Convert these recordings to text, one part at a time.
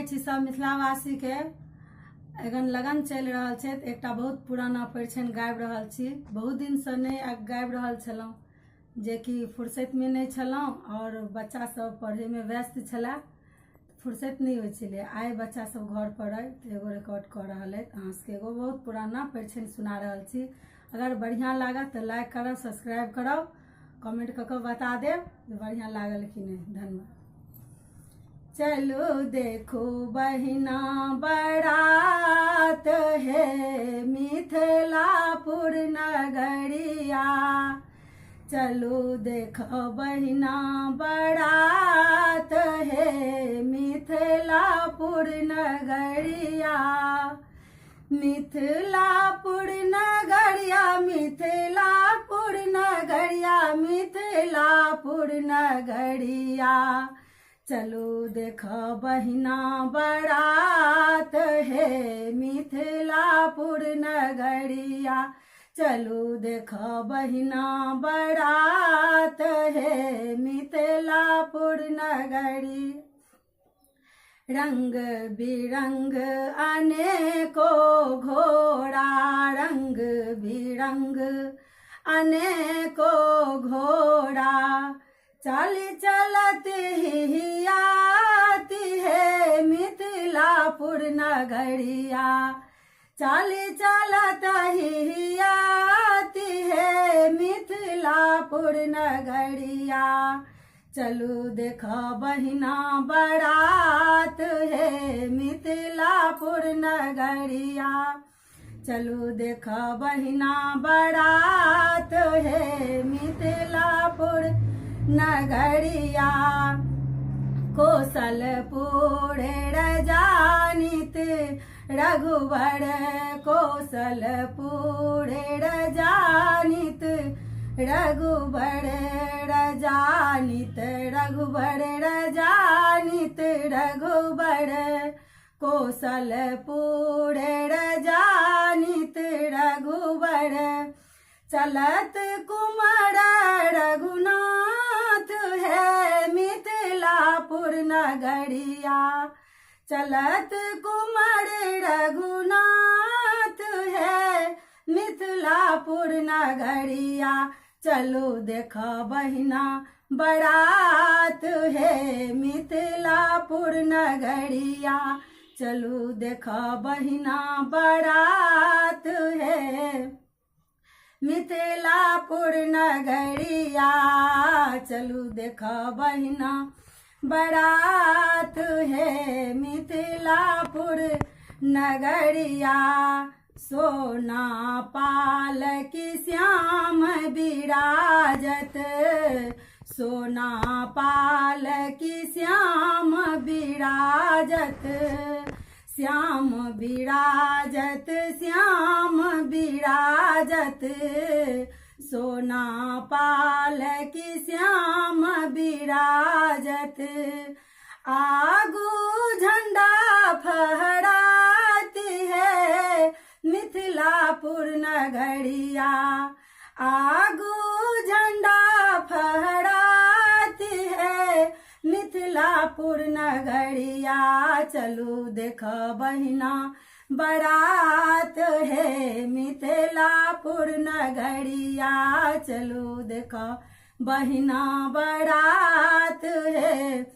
छी सब मिथिलावासी के एखन लगन चल रहा है। एकटा बहुत पुराना परिछन गाबि रहल छी। बहुत दिन से नहीं गाबि रहल छलौं, जे कि फुर्सत में नहीं छलौं और बच्चा सब पढ़े में व्यस्त छला, फुर्सत नहीं होइ छलै। आइ बच्चा सब घर पर है तो एगो रिकॉर्ड कर रहल है। अहाँ सबके एगो बहुत पुराना परिछन सुना रहल छी। अगर बढ़िया लागत तो लाइक करब, सब्सक्राइब करब, कमेंट करके बता देब बढ़िया लागल कि नहीं। धन्यवाद। चलो देखो बहिना बारात है मिथिलापुर नगरिया, चलो देखो बहिना बारात है मिथिलापुर नगरिया। मिथिलापुर नगरिया, मिथिलापुर नगरिया, मिथिलापुर नगरिया, चलो देखो बहिना बारात है मिथिलापुर नगरिया, चलो देखो बहिना बारात है मिथिलापुर नगरी। रंग बिरंग अनेको घोड़ा, रंग बिरंग अनेको घोड़ा, चल चलत ही आती है मिथिलापुर नगरिया, चल चलत ही आती है मिथिलापुर नगरिया। चलो देखो बहिना बारात है मिथिलापुर नगरिया, चलो देखो बहिना बारात है मिथिलापुर नगरिया। कौशलपुर रजानित रघुबर, कौशलपुर रजानित रघुबर, रजानित रघुबर, रजानित रघुबर, कौशलपुर रजानित रघुबर, चलत कुमार रघुनाथ है मिथिलापुर नगरिया, चलत कुमार रघुनाथ है मिथिलापुर नगरिया। चलो देखो बहिना बारात है मिथिलापुर नगरिया, चलो देखो बहिना बारात है मिथिलापुर नगरिया, चलो देखो बहिना बारात है मिथिलापुर नगरिया। सोना पाल की श्याम विराजत, सोना पाल की श्याम विराजत, श्याम विराजत, श्याम विराजत, सोना पाल की श्याम विराजत, आगू झंडा फहराती है मिथिलापुर नगरिया, आगू झंडा फहराती है मिथिलापुर नगरिया। चलो देखो बहिना बारात है मिथिलापुर नगरिया, चलो देखो बहिना बारात है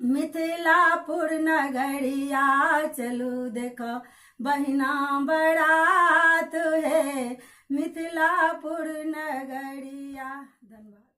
मिथिलापुर नगरिया, चलो देखो बहिना बारात है मिथिलापुर नगरिया। धन्यवाद।